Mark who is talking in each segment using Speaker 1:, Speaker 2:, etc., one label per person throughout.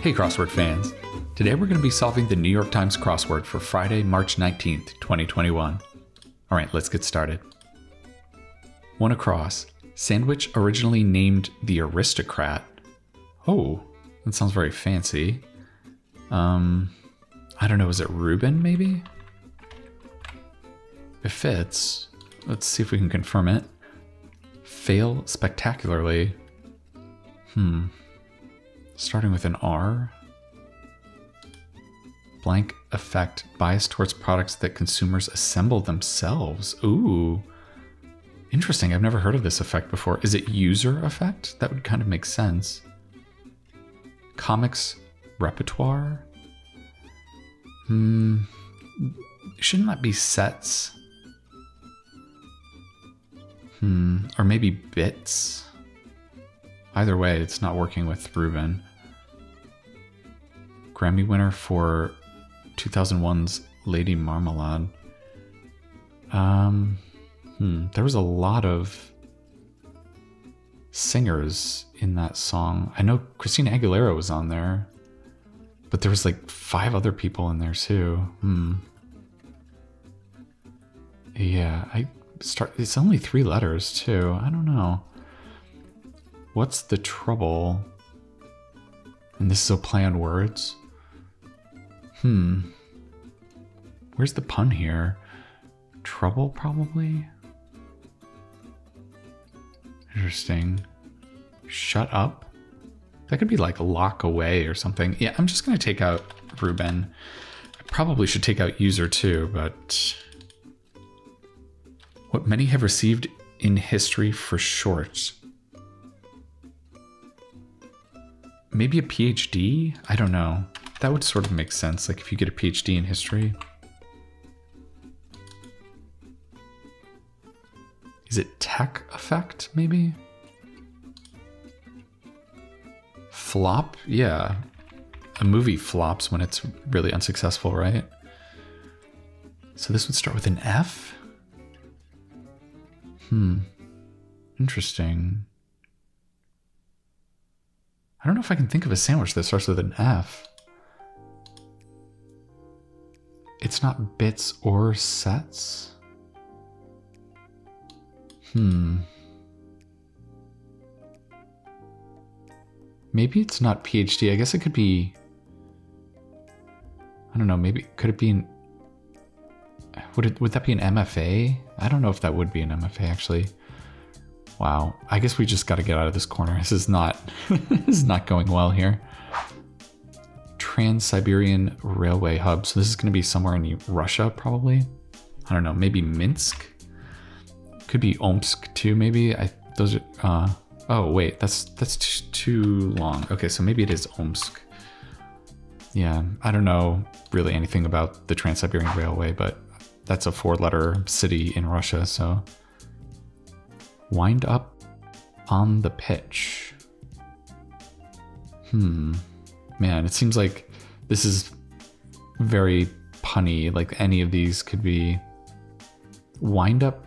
Speaker 1: Hey crossword fans! Today we're going to be solving the New York Times crossword for Friday, March 19th, 2021. Alright, let's get started. One across. Sandwich originally named the Aristocrat. Oh, that sounds very fancy. I don't know, is it Reuben maybe? It fits. Let's see if we can confirm it. Fail spectacularly. Starting with an R. Blank effect, bias towards products that consumers assemble themselves. Ooh. Interesting, I've never heard of this effect before. Is it user effect? That would kind of make sense. Comics repertoire? Shouldn't that be sets? Or maybe bits? Either way, it's not working with Reuben. Grammy winner for 2001's Lady Marmalade. There was a lot of singers in that song. I know Christina Aguilera was on there, but there was like 5 other people in there too. Yeah, it's only 3 letters too. I don't know. What's the trouble? And this is a play on words. Where's the pun here? Trouble, probably? Interesting. Shut up? That could be like lock away or something. Yeah, I'm just going to take out Reuben. I probably should take out user too, but... What many have received in history for Shortz. Maybe a PhD? I don't know. That would sort of make sense, like if you get a PhD in history. Is it tech effect, maybe? Flop? Yeah. A movie flops when it's really unsuccessful, right? So this would start with an F? Interesting. I don't know if I can think of a sandwich that starts with an F. It's not bits or sets? Maybe it's not PhD. I guess it could be... I don't know, maybe... Could it be an... Would that be an MFA? I don't know if that would be an MFA, actually. Wow. I guess we just got to get out of this corner. This is not... this is not going well here. Trans-Siberian Railway Hub. So this is going to be somewhere in Russia, probably. I don't know. Maybe Minsk? Could be Omsk, too, maybe. Those are... oh, wait. That's too long. Okay, so maybe it is Omsk. Yeah. I don't know really anything about the Trans-Siberian Railway, but... That's a 4-letter city in Russia, so... Wind up on the pitch. Man, it seems like this is very punny. Like any of these could be... Wind up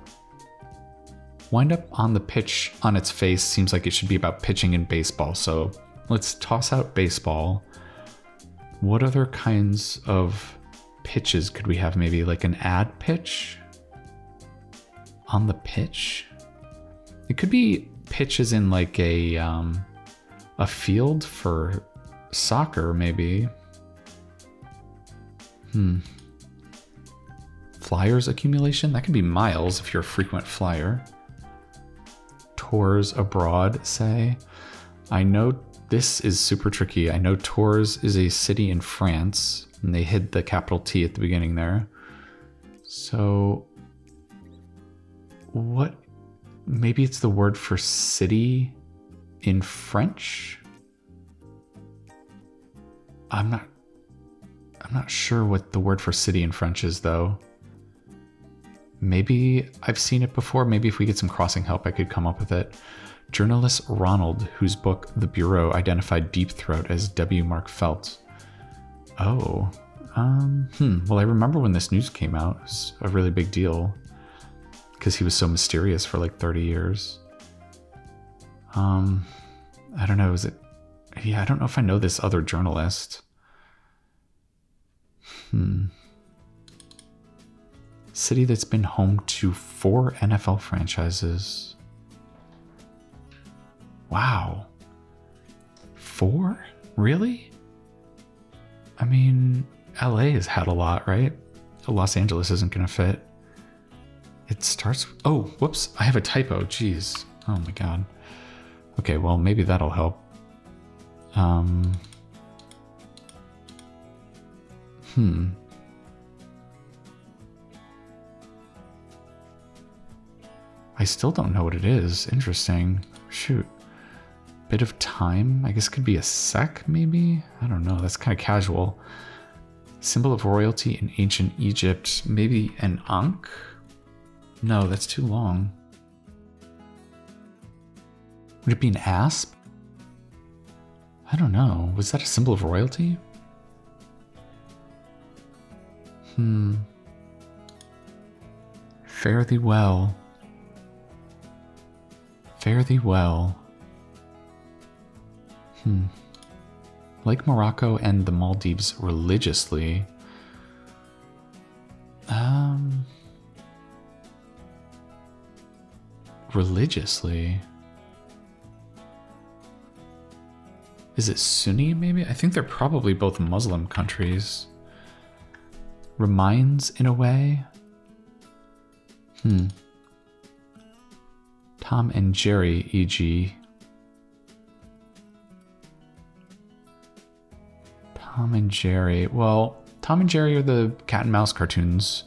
Speaker 1: on the pitch on its face seems like it should be about pitching in baseball, so let's toss out baseball. What other kinds of... pitches could we have? Maybe like an ad pitch on the pitch. It could be pitches in like a field for soccer, maybe. Flyers accumulation, that could be miles if you're a frequent flyer. Tours abroad, say. I know this is super tricky. I know Tours is a city in France. And they hid the capital T at the beginning there. So, what? Maybe it's the word for city in French? I'm not sure what the word for city in French is, though. Maybe I've seen it before. Maybe if we get some crossing help, I could come up with it. Journalist Ronald, whose book The Bureau identified Deep Throat as W. Mark Felt. Oh, well, I remember when this news came out. It was a really big deal because he was so mysterious for like 30 years. I don't know, is it Yeah, I don't know if I know this other journalist. City that's been home to 4 NFL franchises. Wow. 4? Really? I mean, LA has had a lot, right? Los Angeles isn't going to fit. It starts... Oh, whoops. I have a typo. Jeez. Oh my god. Okay, well, maybe that'll help. I still don't know what it is. Interesting. Shoot. Bit of time? I guess it could be a sec, maybe? I don't know. That's kind of casual. Symbol of royalty in ancient Egypt. Maybe an ankh? No, that's too long. Would it be an asp? I don't know. Was that a symbol of royalty? Fare thee well. Fare thee well. Like Morocco and the Maldives religiously. Religiously. Is it Sunni, maybe? I think they're probably both Muslim countries. Reminds, in a way? Tom and Jerry, e.g. Tom and Jerry. Well, Tom and Jerry are the cat and mouse cartoons.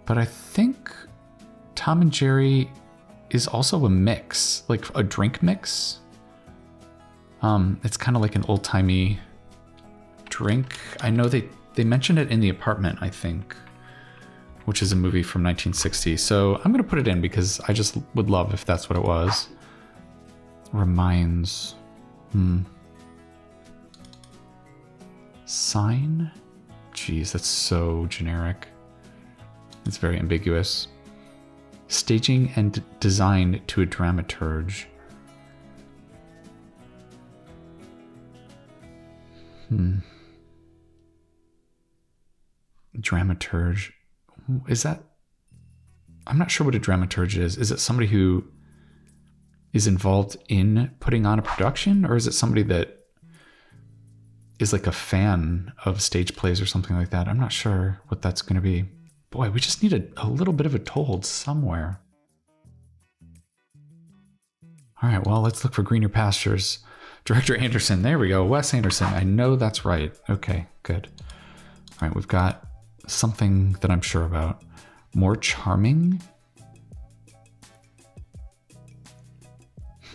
Speaker 1: But I think Tom and Jerry is also a mix, like a drink mix. It's kind of like an old-timey drink. I know they mentioned it in The Apartment, I think, which is a movie from 1960. So I'm going to put it in because I just would love if that's what it was. Reminds. Sign? Jeez, that's so generic. It's very ambiguous. Staging and design to a dramaturge. Dramaturge. Is that... I'm not sure what a dramaturge is. Is it somebody who is involved in putting on a production? Or is it somebody that is like a fan of stage plays or something like that? I'm not sure what that's going to be. Boy, we just need a little bit of a toehold somewhere. All right, well, let's look for greener pastures. Director Anderson, there we go. Wes Anderson, I know that's right. Okay, good. All right, we've got something that I'm sure about. More charming?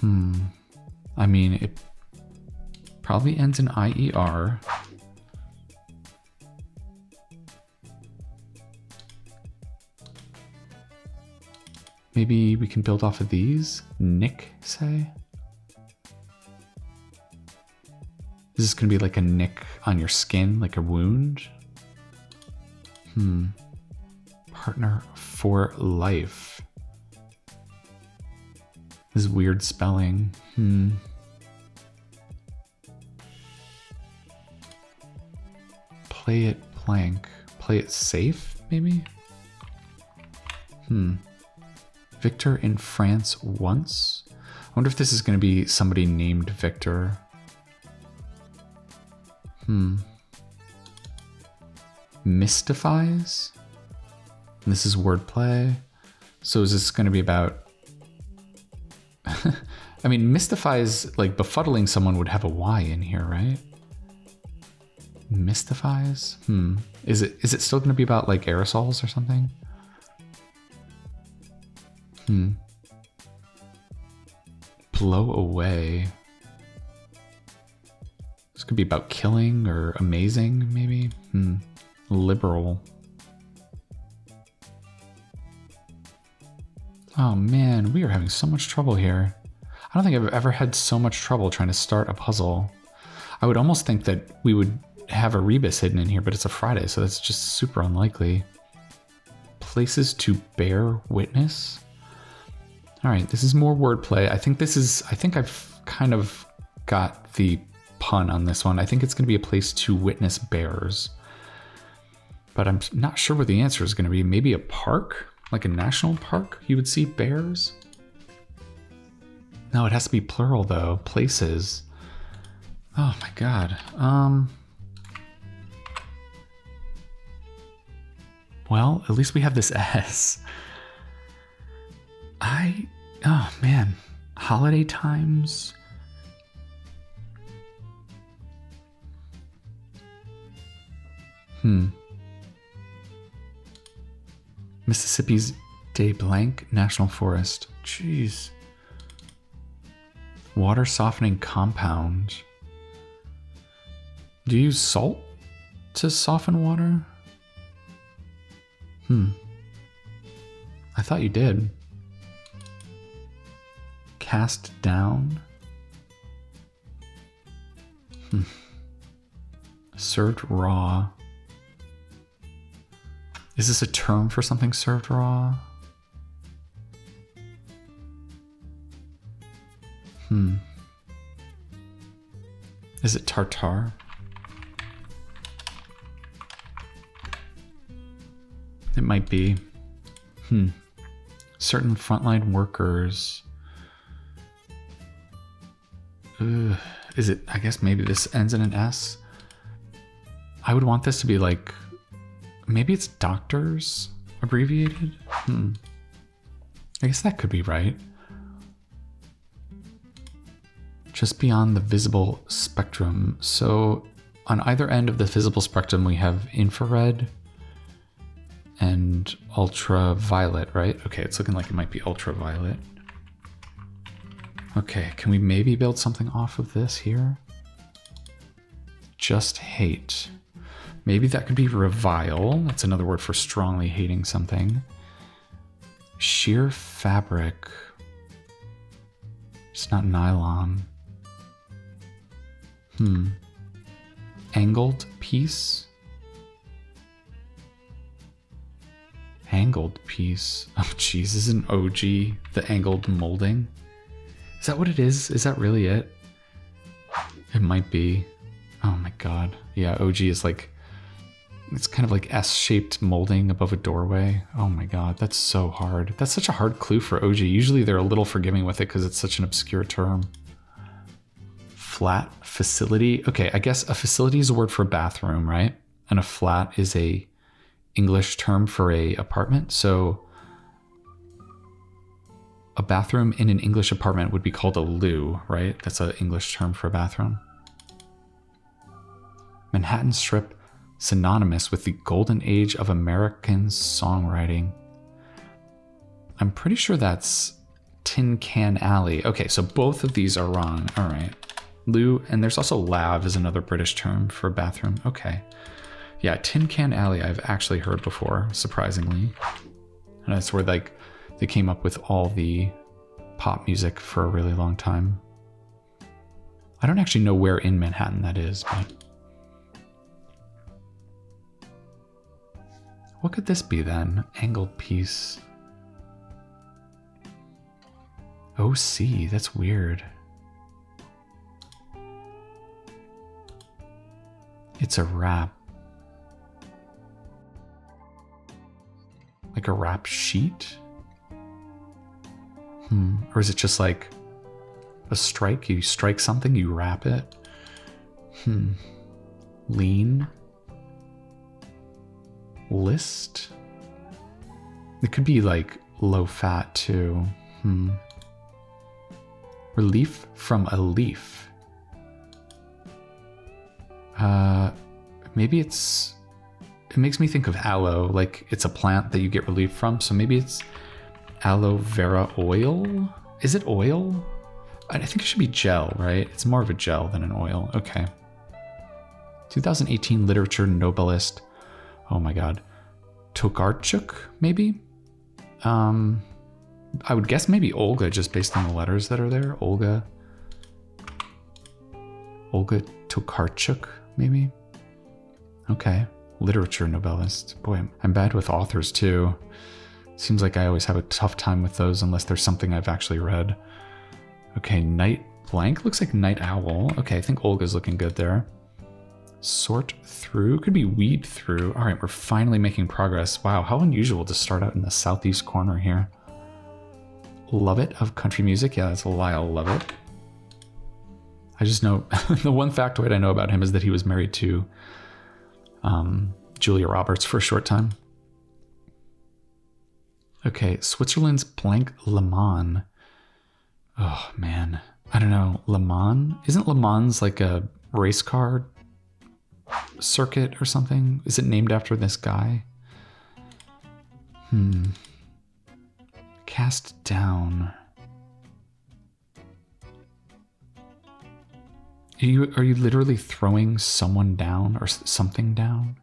Speaker 1: I mean, it probably ends in IER. Maybe we can build off of these? Nick, say? Is this going to be like a nick on your skin, like a wound? Partner for life. This is weird spelling. Play it blank. Play it safe, maybe? Victor in France once? I wonder if this is going to be somebody named Victor. Mystifies? And this is wordplay. So is this going to be about... I mean, mystifies, like befuddling someone would have a Y in here, right? Mystifies? Is it still going to be about like aerosols or something? Blow away. This could be about killing or amazing, maybe? Liberal. Oh man, we are having so much trouble here. I don't think I've ever had so much trouble trying to start a puzzle. I would almost think that we would have a rebus hidden in here, but it's a Friday, so that's just super unlikely. Places to bear witness? All right, this is more wordplay. I think I've kind of got the pun on this one. I think it's going to be a place to witness bears. But I'm not sure what the answer is going to be. Maybe a park? Like a national park? You would see bears? No, it has to be plural though. Places. Oh my god. Well, at least we have this S. Oh man. Holiday times. Mississippi's Day Blank National Forest. Jeez. Water softening compound. Do you use salt to soften water? I thought you did. Cast down. Served raw. Is this a term for something served raw? Is it tartare? It might be. Certain frontline workers. Is it, I guess maybe this ends in an S? I would want this to be like, maybe it's doctors abbreviated? I guess that could be right. Just beyond the visible spectrum. So on either end of the visible spectrum, we have infrared and ultraviolet, right? Okay, it's looking like it might be ultraviolet. Okay, can we maybe build something off of this here? Just hate. Maybe that could be revile. That's another word for strongly hating something. Sheer fabric. It's not nylon. Angled piece? Angled piece. Oh jeez, isn't OG the angled molding? Is that what it is? Is that really it? It might be. Oh my god. Yeah, OG is like, it's kind of like S-shaped molding above a doorway. Oh my god, that's so hard. That's such a hard clue for OG. Usually they're a little forgiving with it because it's such an obscure term. Flat facility. Okay, I guess a facility is a word for a bathroom, right? And a flat is a English term for a apartment. So a bathroom in an English apartment would be called a loo, right? That's an English term for a bathroom. Manhattan Strip, synonymous with the golden age of American songwriting. I'm pretty sure that's Tin Can Alley. Okay, so both of these are wrong. All right. Loo, and there's also lav is another British term for bathroom. Okay. Yeah, Tin Can Alley I've actually heard before, surprisingly. And that's where like they came up with all the pop music for a really long time. I don't actually know where in Manhattan that is, but what could this be then? Angled piece. OC, that's weird. It's a wrap. Like a wrap sheet? Or is it just like a strike? You strike something, you wrap it? Lean? List? It could be like low fat too. Relief from a leaf. Maybe it makes me think of aloe, like it's a plant that you get relief from. So maybe it's aloe vera oil. Is it oil? I think it should be gel, right? It's more of a gel than an oil. Okay. 2018 literature Nobelist. Oh my God. Tokarczuk, maybe? I would guess maybe Olga, just based on the letters that are there. Olga Tokarczuk, maybe? Okay. Literature Nobelist. Boy, I'm bad with authors too. Seems like I always have a tough time with those unless there's something I've actually read. Okay, night blank. Looks like night owl. Okay, I think Olga's looking good there. Sort through. Could be weed through. All right, we're finally making progress. Wow, how unusual to start out in the southeast corner here. Love it of country music. Yeah, that's Lyle Lovett. I just know the one factoid I know about him is that he was married to Julia Roberts for a short time. Okay, Switzerland's blank Le Mans. Oh man, I don't know. Le Mans? Isn't Le Mans like a race car circuit or something? Is it named after this guy? Cast down. Are you literally throwing someone down or something down?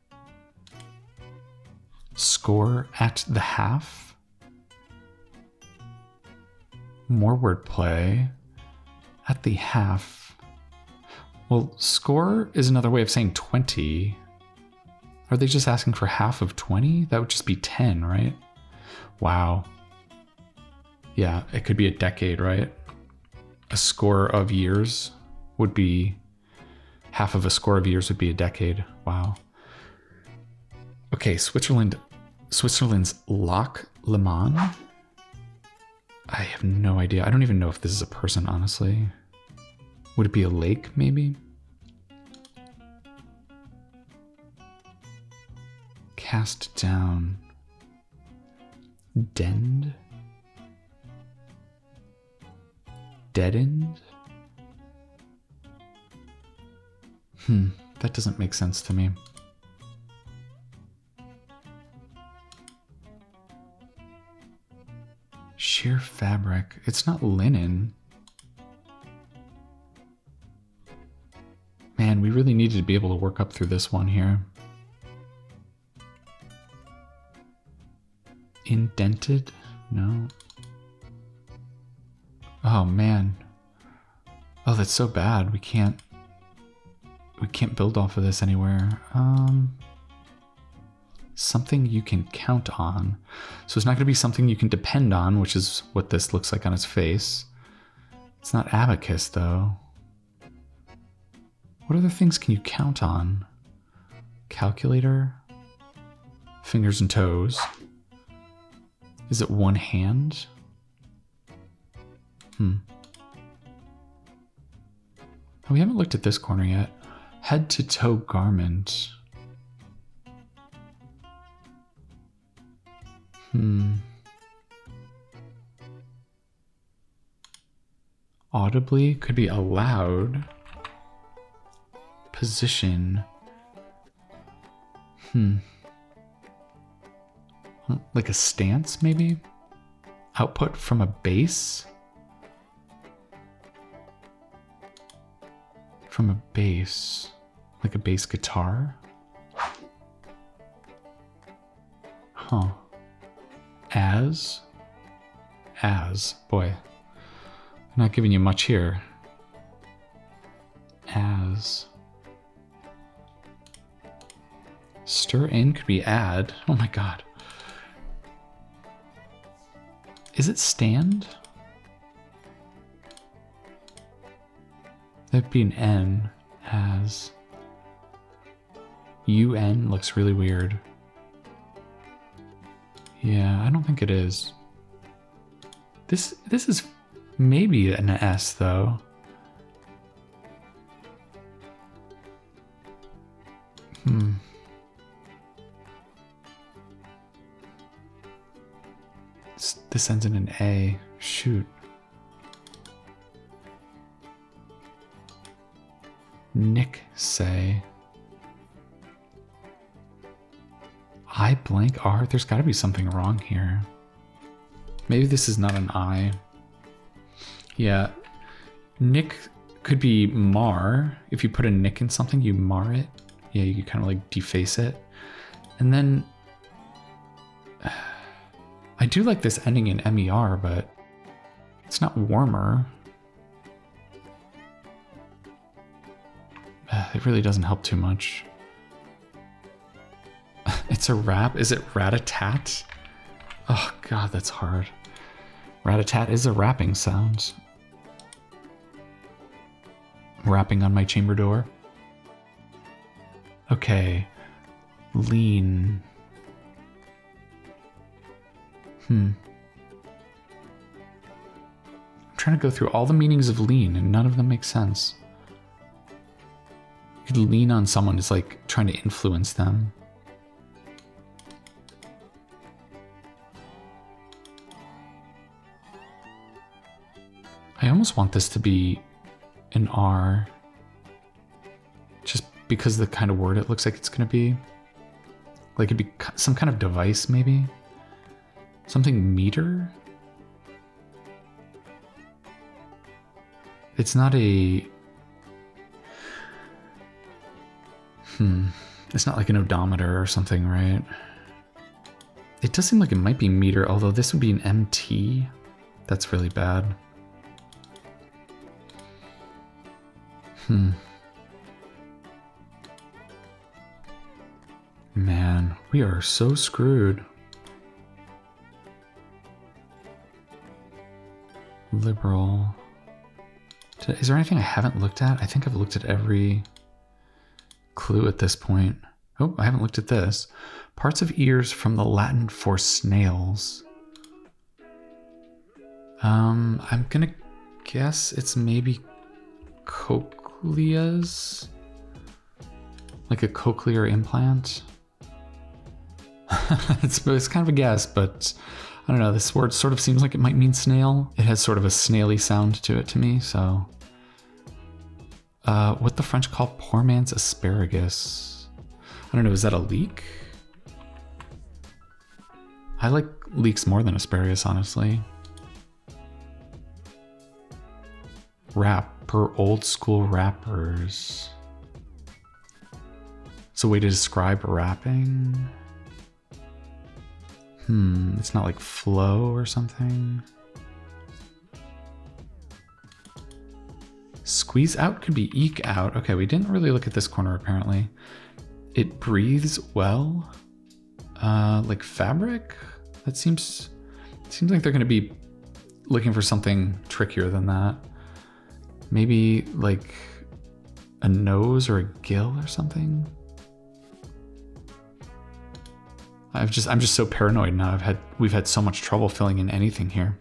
Speaker 1: Score at the half? More wordplay. At the half. Well, score is another way of saying 20. Are they just asking for half of 20? That would just be 10, right? Wow. Yeah, it could be a decade, right? A score of years would be... half of a score of years would be a decade. Wow. Okay, Switzerland's Loch Lomond. I have no idea. I don't even know if this is a person, honestly. Would it be a lake, maybe? Cast down. Dend? Deadened? That doesn't make sense to me. Sheer fabric. It's not linen. Man, we really needed to be able to work up through this one here. Indented? No. Oh man. Oh, that's so bad. We can't build off of this anywhere. Something you can count on. So it's not going to be something you can depend on, which is what this looks like on its face. It's not abacus, though. What other things can you count on? Calculator? Fingers and toes. Is it one hand? Oh, we haven't looked at this corner yet. Head to toe garment. Audibly could be aloud. Position. Like a stance, maybe? Output from a bass? From a bass. Like a bass guitar? Huh. As? Boy. I'm not giving you much here. As. Stir in could be add. Oh my god. Is it stand? That'd be an N. As. UN looks really weird. Yeah, I don't think it is. This is maybe an S though. This ends in an A. Shoot. Nick say. I blank R? There's got to be something wrong here. Maybe this is not an I. Yeah. Nick could be mar. If you put a nick in something, you mar it. Yeah, you kind of like deface it. And then... I do like this ending in MER, but it's not warmer. It really doesn't help too much. It's a rap. Is it rat-a-tat? Oh god, that's hard. Rat-a-tat is a rapping sound. rapping on my chamber door. Okay. Lean. I'm trying to go through all the meanings of lean and none of them make sense. You could lean on someone is like trying to influence them. I almost want this to be an R. Just because of the kind of word it looks like it's going to be. Like it'd be some kind of device maybe? Something meter? It's not a... It's not like an odometer or something, right? It does seem like it might be meter, although this would be an MT. That's really bad. Man, we are so screwed. Liberal. Is there anything I haven't looked at? I think I've looked at every clue at this point. Oh, I haven't looked at this. Parts of ears from the Latin for snails. I'm gonna guess it's maybe cochleas? Like a cochlear implant? It's kind of a guess, but I don't know, this word sort of seems like it might mean snail. It has sort of a snaily sound to it to me, so. What the French call poor man's asparagus. I don't know, is that a leek? I like leeks more than asparagus, honestly. Rap, per old school rappers. It's a way to describe rapping. It's not like flow or something. Squeeze out could be eke out. Okay, we didn't really look at this corner apparently. It breathes well. Like fabric? That seems like they're gonna be looking for something trickier than that. Maybe like a nose or a gill or something. I'm just so paranoid now. We've had so much trouble filling in anything here.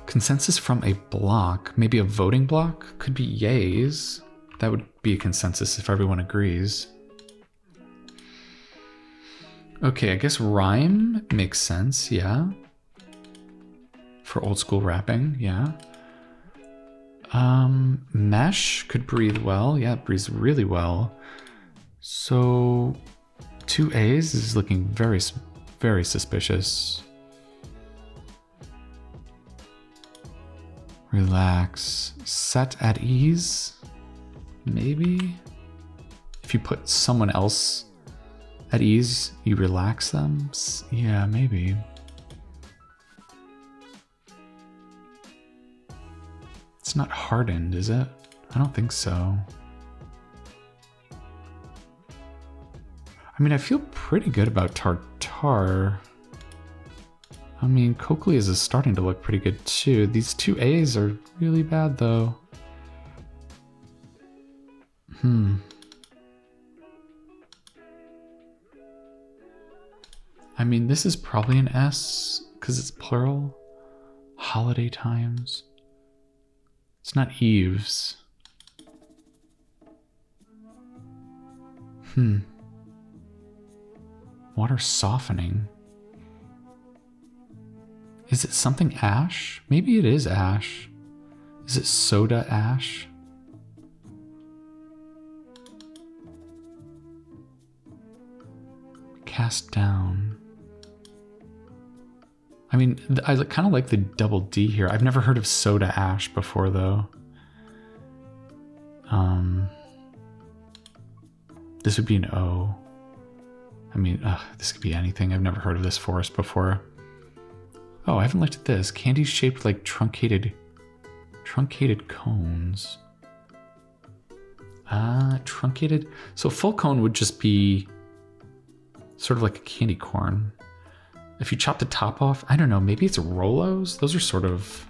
Speaker 1: Consensus from a block, maybe a voting block, could be yays. That would be a consensus if everyone agrees. Okay, I guess rhyme makes sense, yeah. For old school rapping, yeah. Mesh could breathe well. Yeah, it breathes really well. So 2 A's is looking very, very suspicious. Relax. Set at ease? Maybe? If you put someone else at ease, you relax them? Yeah, maybe. It's not hardened, is it? I don't think so. I mean, I feel pretty good about tartar. I mean, cochleas is starting to look pretty good too. These 2 A's are really bad though. I mean, this is probably an S because it's plural. Holiday times. It's not eaves. Water softening. Is it something ash? Maybe it is ash. Is it soda ash? Cast down. I mean, I kind of like the double D here. I've never heard of soda ash before though. This would be an O. I mean, this could be anything. I've never heard of this forest before. Oh, I haven't looked at this. Candies shaped like truncated cones. Truncated. So full cone would just be sort of like a candy corn. If you chop the top off, I don't know, maybe it's Rolos? Those are sort of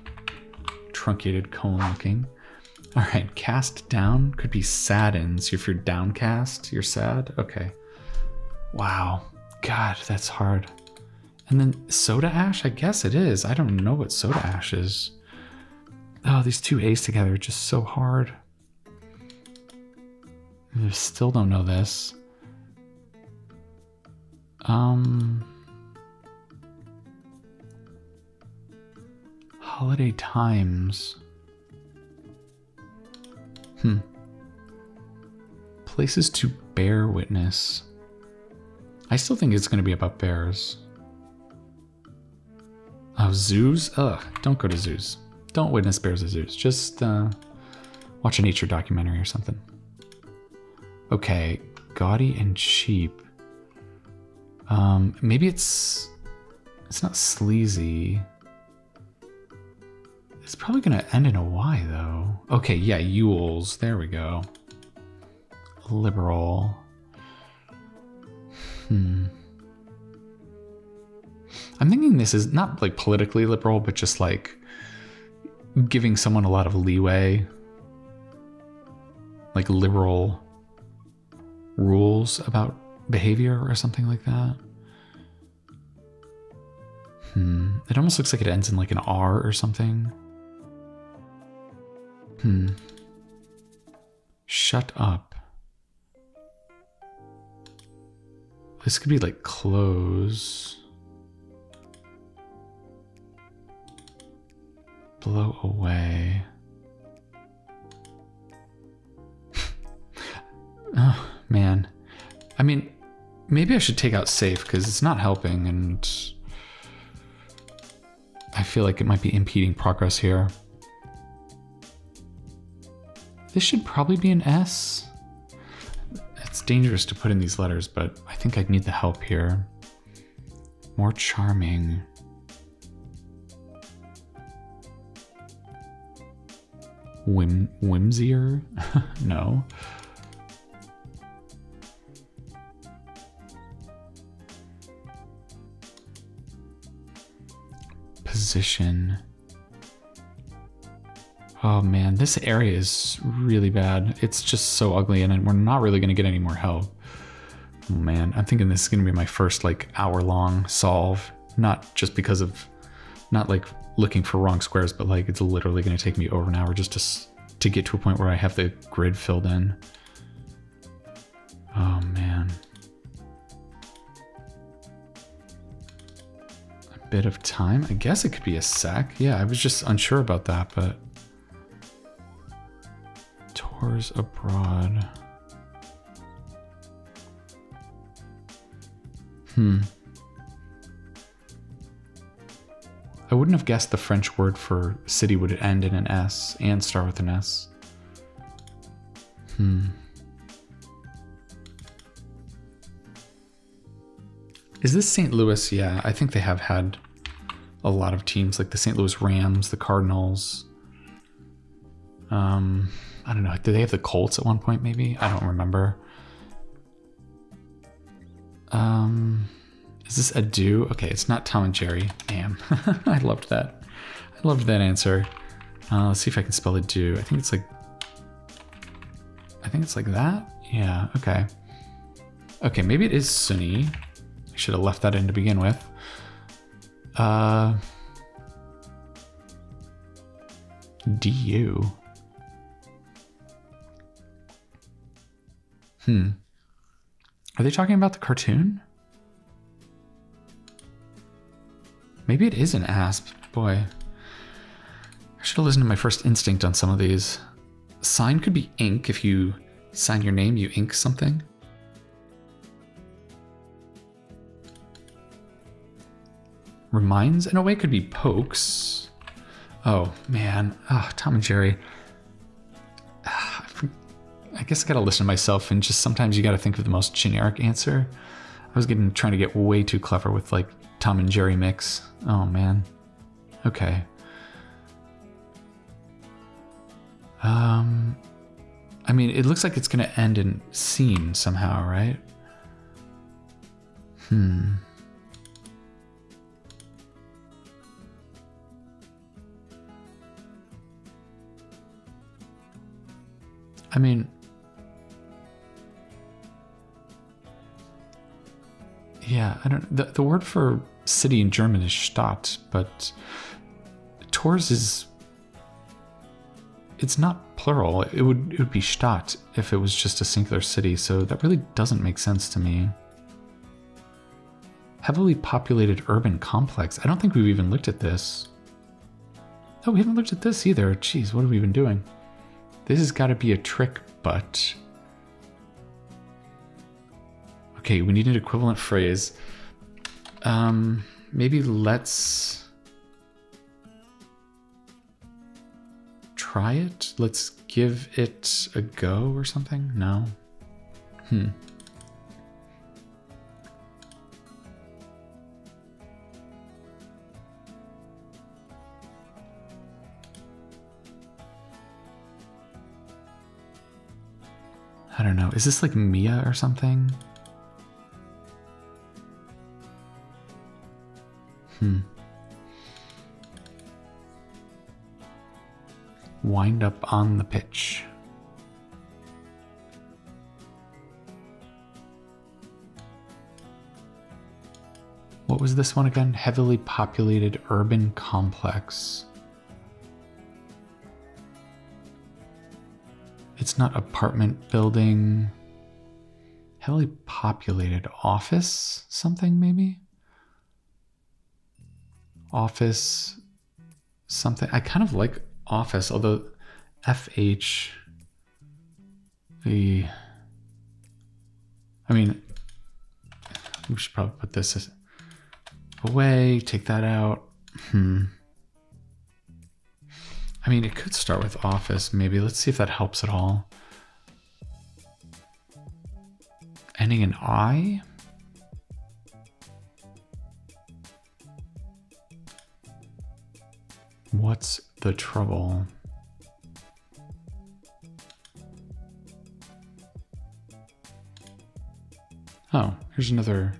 Speaker 1: truncated cone looking. All right, cast down could be saddened. So if you're downcast, you're sad. Okay. Wow. God, that's hard. And then soda ash, I guess it is. I don't know what soda ash is. Oh, these two A's together are just so hard. I still don't know this. Holiday times. Places to bear witness. I still think it's going to be about bears. Oh, zoos? Ugh, don't go to zoos. Don't witness bears at zoos. Just watch a nature documentary or something. Okay, gaudy and cheap. Maybe it's not sleazy. It's probably going to end in a Y, though. Okay, yeah, Yules. There we go. Liberal. I'm thinking this is not like politically liberal, but just like giving someone a lot of leeway. Like liberal rules about behavior or something like that. It almost looks like it ends in like an R or something. Shut up. This could be like close. Blow away. Oh, man. I mean, maybe I should take out safe because it's not helping and I feel like it might be impeding progress here. This should probably be an S. It's dangerous to put in these letters, but I think I'd need the help here. More charming. Whimsier? No. Position. Oh man, this area is really bad. It's just so ugly and we're not really gonna get any more help. Oh man, I'm thinking this is gonna be my first like hour-long solve. Not just because of, not like looking for wrong squares, but like it's literally gonna take me over an hour just to get to a point where I have the grid filled in. Oh man. A bit of time? I guess it could be a sec. Yeah, I was just unsure about that, but tours abroad. I wouldn't have guessed the French word for city would end in an S and start with an S. Is this St. Louis? Yeah, I think they have had a lot of teams like the St. Louis Rams, the Cardinals. I don't know. Did they have the Colts at one point, maybe? I don't remember. Is this adieu? Okay, it's not Tom and Jerry. Damn. I loved that. I loved that answer. Let's see if I can spell adieu. I think it's like that. Yeah, okay. Okay, maybe it is Sunni. I should have left that in to begin with. DU. Are they talking about the cartoon? Maybe it is an asp. Boy. I should have listened to my first instinct on some of these. Sign could be ink. If you sign your name, you ink something. Reminds in a way could be pokes. Oh man. Oh, Tom and Jerry. I guess I gotta listen to myself and just sometimes you gotta think of the most generic answer. I was trying to get way too clever with like Tom and Jerry mix. Oh man. Okay. I mean, it looks like it's gonna end in scene somehow, right? I mean, yeah, I don't. The word for city in German is Stadt, but Tours is. It's not plural. It would be Stadt if it was just a singular city. So that really doesn't make sense to me. Heavily populated urban complex. I don't think we've even looked at this. Oh, we haven't looked at this either. Jeez, what have we been doing? This has got to be a trick, but... Okay, we need an equivalent phrase. Maybe let's... try it? Let's give it a go or something? No? I don't know. Is this like Mia or something? Wind up on the pitch. What was this one again? Heavily populated urban complex. It's not apartment building. Heavily populated office something maybe? Office something. I kind of like office, although FH the... I mean, we should probably put this away, take that out. I mean, it could start with office, maybe. Let's see if that helps at all. Ending in I? What's the trouble? Oh, here's another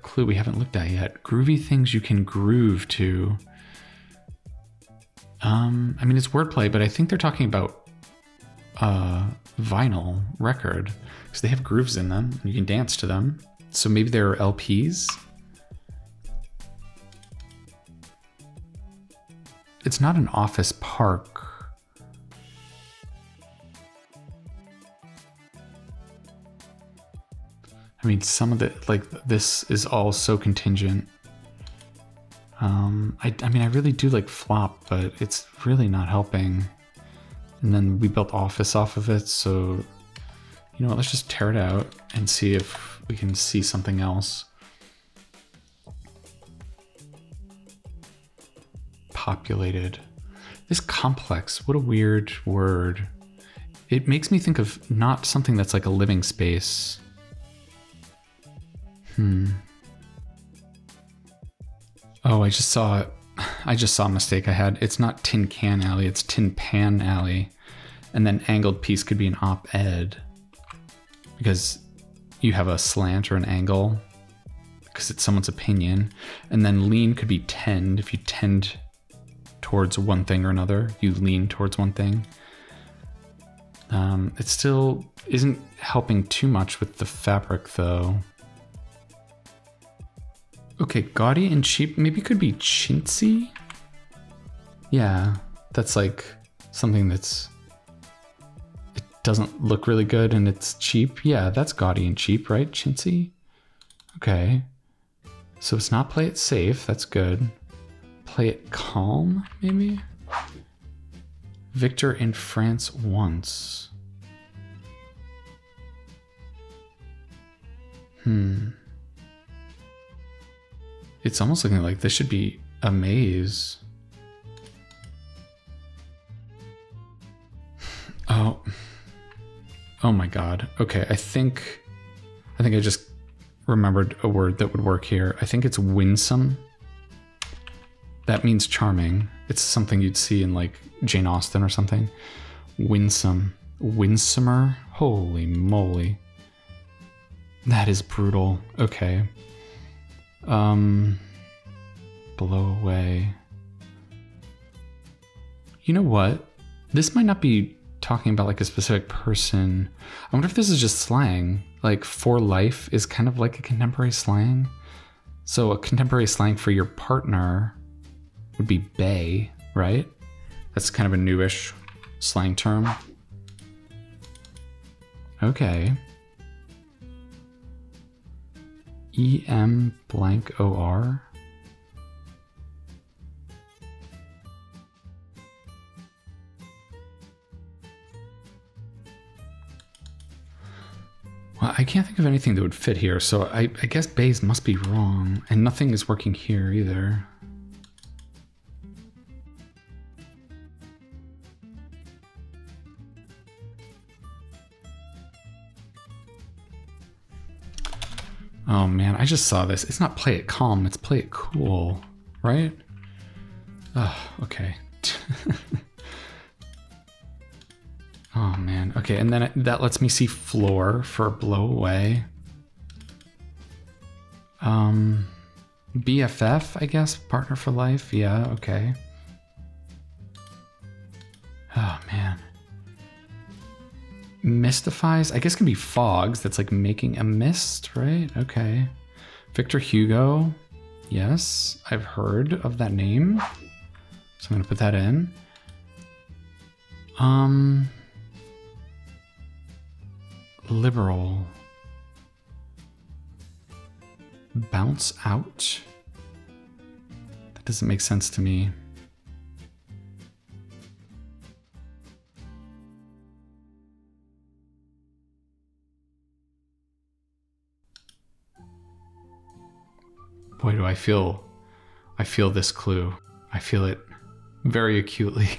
Speaker 1: clue we haven't looked at yet. Groovy things you can groove to. I mean, it's wordplay, but I think they're talking about vinyl record because they have grooves in them and you can dance to them. So maybe they're LPs. It's not an office park. I mean, some of it, like this is all so contingent. I mean, I really do like Flop, but it's really not helping. And then we built Office off of it, so you know what, let's just tear it out and see if we can see something else. Populated. This complex, what a weird word. It makes me think of not something that's like a living space. Oh, I just saw a mistake I had. It's not Tin Can Alley, it's Tin Pan Alley. And then angled piece could be an op-ed. Because you have a slant or an angle. Because it's someone's opinion. And then lean could be tend. If you tend towards one thing or another, you lean towards one thing. It still isn't helping too much with the fabric though. Okay, gaudy and cheap, maybe could be chintzy? Yeah, that's like something that's, it doesn't look really good and it's cheap. Yeah, that's gaudy and cheap, right? Chintzy? Okay. So it's not play it safe, that's good. Play it calm, maybe? Victor in France once. It's almost looking like this should be a maze. Oh my God. Okay, I think I just remembered a word that would work here. I think it's winsome. That means charming. It's something you'd see in like Jane Austen or something. Winsome. Winsomer? Holy moly. That is brutal. Okay. Blow away. You know what? This might not be talking about like a specific person. I wonder if this is just slang. Like for life is kind of like a contemporary slang. So a contemporary slang for your partner would be bae, right? That's kind of a newish slang term. Okay. EM blank OR. Well, I can't think of anything that would fit here, so I guess bays must be wrong, and nothing is working here either. Oh man, I just saw this. It's not play it calm, it's play it cool, right? Oh, okay. Oh man, okay, and then that lets me see floor for blow away. BFF, I guess, partner for life, yeah, okay. Oh man. Mystifies, I guess can be fogs, that's like making a mist, right? Okay. Victor Hugo, yes, I've heard of that name. So I'm gonna put that in. Liberal. Bounce out? That doesn't make sense to me. Boy, do I feel this clue. I feel it very acutely.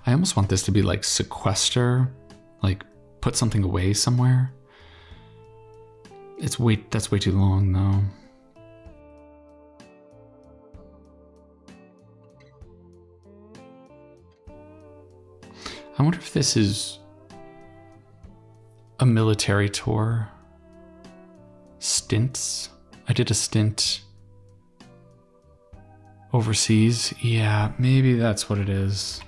Speaker 1: I almost want this to be like sequester, like put something away somewhere. That's way too long though. I wonder if this is a military tour. Stints. I did a stint overseas. Yeah, maybe that's what it is.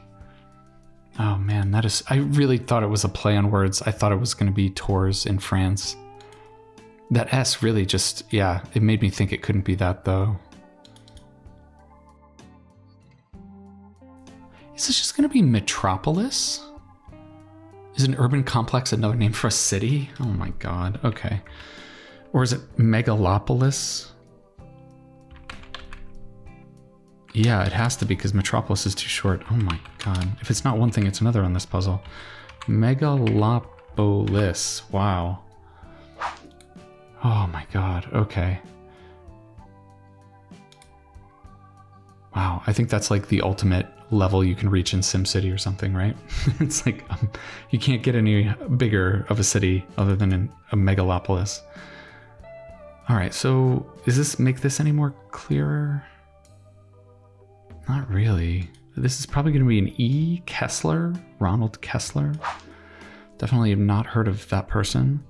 Speaker 1: Oh man, that is, I really thought it was a play on words. I thought it was going to be tours in France. That S really just, yeah, it made me think it couldn't be that though. Is this just going to be metropolis? Is an urban complex another name for a city? Oh my god, okay. Or is it megalopolis? Yeah, it has to be because metropolis is too short. Oh my god. If it's not one thing, it's another on this puzzle. Megalopolis. Wow. Oh my god, okay. Wow, I think that's like the ultimate level you can reach in SimCity or something, right? It's like, you can't get any bigger of a city other than in a megalopolis. All right, so does this make this any more clearer? Not really. This is probably going to be an E. Kessler, Ronald Kessler. Definitely have not heard of that person.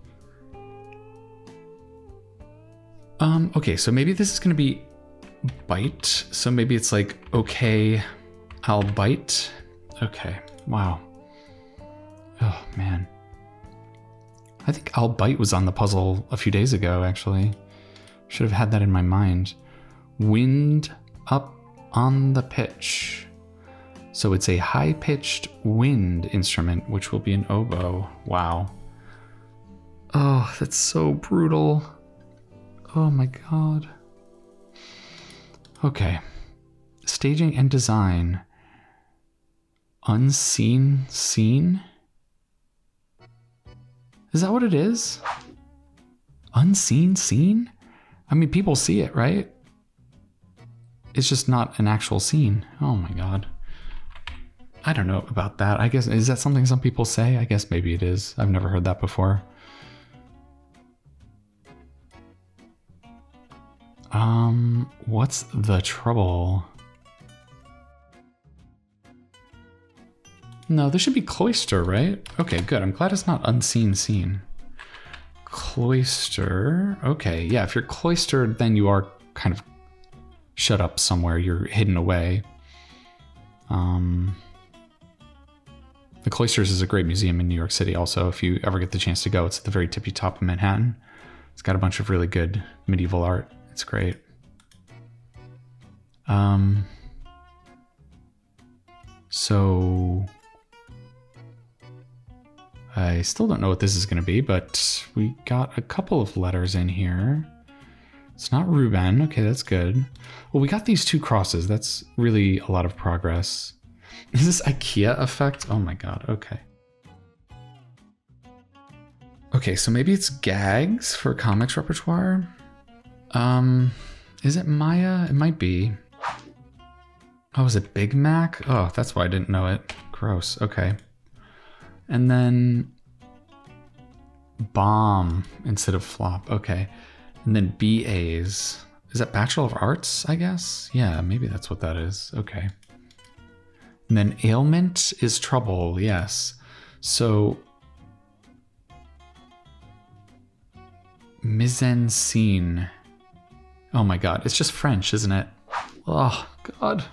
Speaker 1: Okay, so maybe this is going to be bite. So maybe it's like, okay, I'll bite. Okay, wow. Oh, man. I think I'll bite was on the puzzle a few days ago, actually. Should have had that in my mind. Wind up on the pitch. So it's a high-pitched wind instrument, which will be an oboe. Wow. Oh, that's so brutal. Oh my god. Okay. Staging and design. Unseen scene? Is that what it is? Unseen scene? I mean, people see it, right? It's just not an actual scene. Oh my god. I don't know about that. I guess, is that something some people say? I guess maybe it is. I've never heard that before. What's the trouble? No, this should be cloister, right? Okay, good. I'm glad it's not unseen scene. cloister. Okay, yeah, if you're cloistered, then you are kind of shut up somewhere. You're hidden away. The Cloisters is a great museum in New York City also. If you ever get the chance to go, it's at the very tippy top of Manhattan. It's got a bunch of really good medieval art. It's great. So I still don't know what this is going to be, but we got a couple of letters in here. It's not Ruben. Okay, that's good. Well, we got these two crosses. That's really a lot of progress. Is this IKEA effect? Oh my god, okay. Okay, so maybe it's gags for comics repertoire. Is it Maya? It might be. Oh, is it Big Mac? Oh, that's why I didn't know it. Gross, okay. And then bomb instead of flop, okay. And then BAs. Is that Bachelor of Arts, I guess? Yeah, maybe that's what that is, okay. And then ailment is trouble, yes. So mise en scene. Oh my god, it's just French, isn't it? Oh god.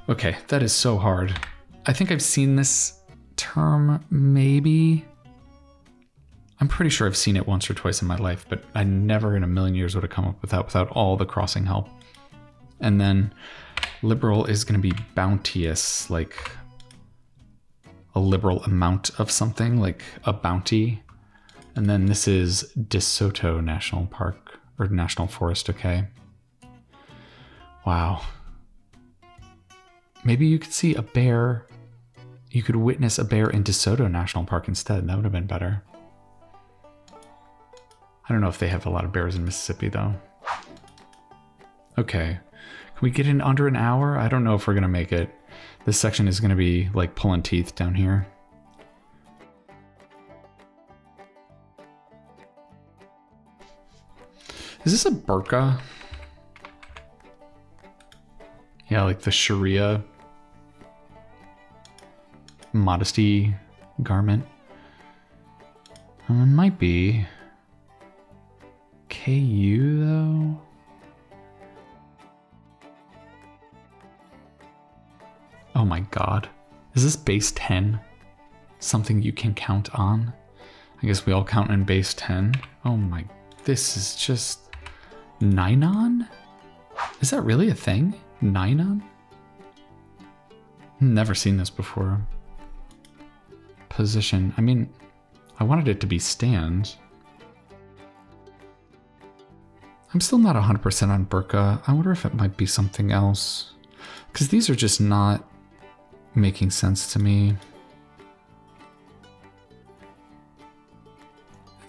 Speaker 1: Okay, that is so hard. I think I've seen this term, maybe. I'm pretty sure I've seen it once or twice in my life, but I never in a million years would have come up with that without all the crossing help. And then liberal is going to be bounteous, like a liberal amount of something, like a bounty. And then this is DeSoto National Park, or National Forest, okay. Wow. Maybe you could see a bear. You could witness a bear in DeSoto National Park instead. That would have been better. I don't know if they have a lot of bears in Mississippi, though. Okay. Can we get in under an hour? I don't know if we're going to make it. This section is going to be like pulling teeth down here. Is this a burqa? Yeah, like the Sharia modesty garment. It might be. KU though? Oh my god. Is this base 10? Something you can count on? I guess we all count in base 10. Oh my, this is just... Ninon? Is that really a thing? Ninon? Never seen this before. Position. I mean, I wanted it to be stand. I'm still not 100% on burqa. I wonder if it might be something else. Because these are just not making sense to me.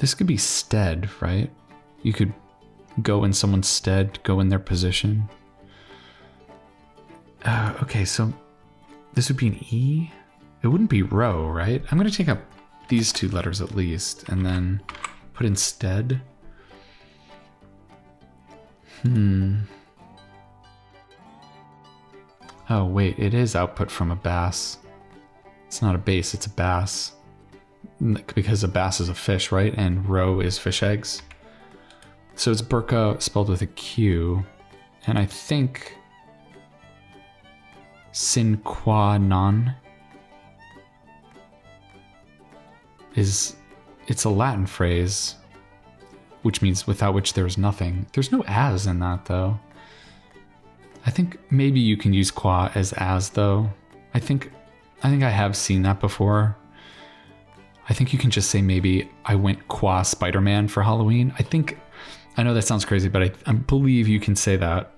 Speaker 1: This could be stead, right? You could go in someone's stead, go in their position. Okay, so this would be an E? It wouldn't be row, right? I'm going to take up these two letters at least, and then put instead. Oh, wait, it is output from a bass. It's not a base, it's a bass. Because a bass is a fish, right? And roe is fish eggs. So it's burqa spelled with a Q. And I think sine qua non is, it's a Latin phrase, which means without which there is nothing. There's no as in that though. I think maybe you can use qua as though. I think I have seen that before. I think you can just say maybe I went qua Spider-Man for Halloween. I know that sounds crazy, but I believe you can say that.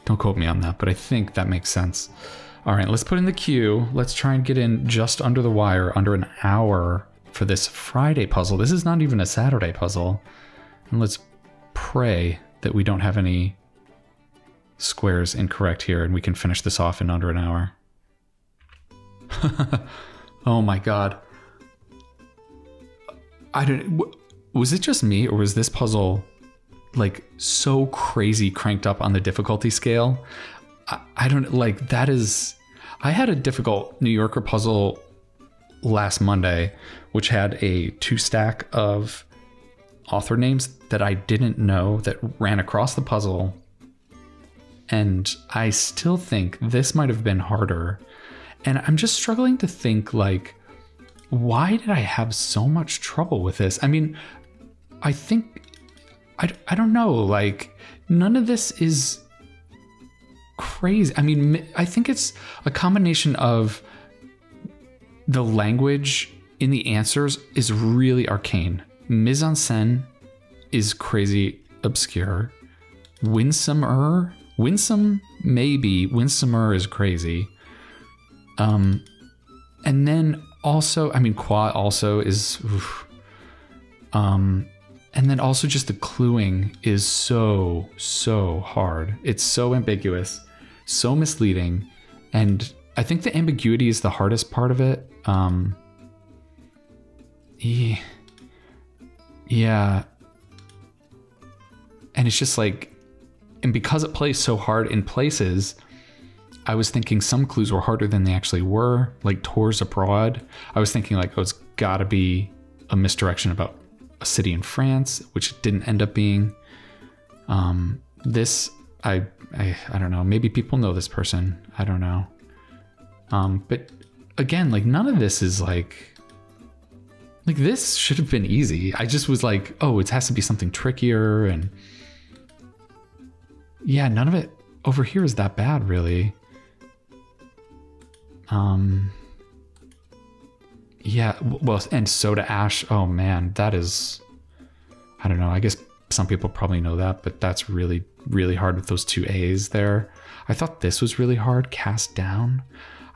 Speaker 1: Don't quote me on that, but I think that makes sense. All right, let's put in the queue. Let's try and get in just under the wire, under an hour for this Friday puzzle. This is not even a Saturday puzzle. And let's pray that we don't have any squares incorrect here and we can finish this off in under an hour. Oh my god. Was it just me or was this puzzle like so crazy cranked up on the difficulty scale? I don't like that is. I had a difficult New Yorker puzzle last Monday which had a 2-stack of author names that I didn't know that ran across the puzzle. And I still think this might have been harder. And I'm just struggling to think, like, why did I have so much trouble with this? I mean, I think, I don't know, like, none of this is crazy. I mean, I think it's a combination of the language in the answers is really arcane. Mise-en-scène is crazy obscure. Winsomer, maybe. Winsomer is crazy. And then also, I mean, qua also is, oof. And then also just the cluing is so hard. It's so ambiguous, so misleading. And I think the ambiguity is the hardest part of it. Yeah. And it's just like, and because it plays so hard in places, I was thinking some clues were harder than they actually were, like tours abroad. I was thinking like, oh, it's gotta be a misdirection about a city in France, which it didn't end up being. This, I don't know, maybe people know this person. I don't know. But again, like none of this is like this should have been easy. I just was like, oh, it has to be something trickier. And yeah, none of it over here is that bad, really. Yeah, well, and Soda Ash, oh man, that is, I don't know, I guess some people probably know that, but that's really, really hard with those 2 A's there. I thought this was really hard, Cast Down.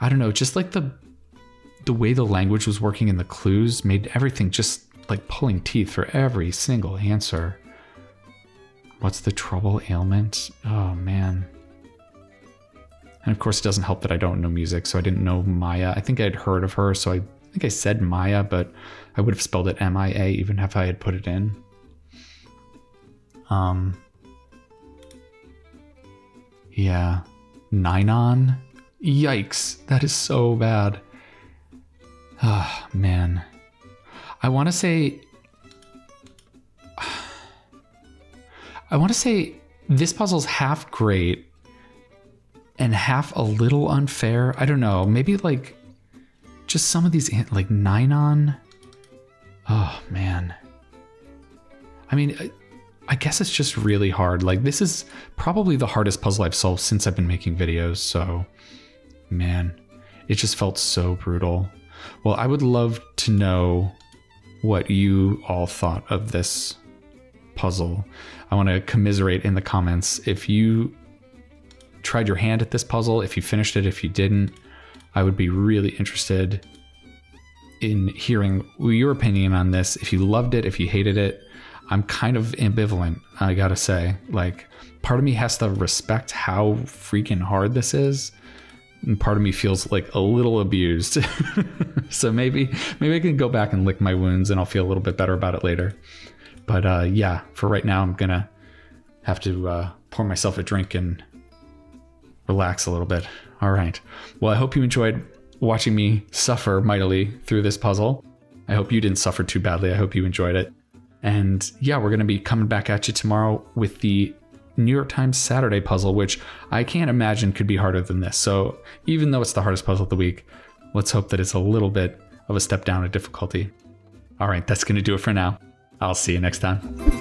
Speaker 1: I don't know, just like the way the language was working in the clues made everything just like pulling teeth for every single answer. What's the trouble, ailment? Oh man. And of course it doesn't help that I don't know music, so I didn't know Maya. I think I'd heard of her, so I think I said Maya, but I would have spelled it M-I-A even if I had put it in. Yeah. Ninon? Yikes, that is so bad. Ah, man. I want to say this puzzle's half great and half a little unfair. I don't know, maybe like just some of these, like Ninon. Oh man. I mean, I guess it's just really hard. Like this is probably the hardest puzzle I've solved since I've been making videos. So man, it just felt so brutal. Well, I would love to know what you all thought of this puzzle. I want to commiserate in the comments if you tried your hand at this puzzle, if you finished it, if you didn't. I would be really interested in hearing your opinion on this. If you loved it, if you hated it. I'm kind of ambivalent, I gotta say. Like, part of me has to respect how freaking hard this is, and part of me feels like a little abused. So maybe I can go back and lick my wounds and I'll feel a little bit better about it later. But yeah, for right now, I'm gonna have to pour myself a drink and relax a little bit. All right. Well, I hope you enjoyed watching me suffer mightily through this puzzle. I hope you didn't suffer too badly. I hope you enjoyed it. And yeah, we're going to be coming back at you tomorrow with the New York Times Saturday puzzle, which I can't imagine could be harder than this. So even though it's the hardest puzzle of the week, let's hope that it's a little bit of a step down in difficulty. All right, that's going to do it for now. I'll see you next time.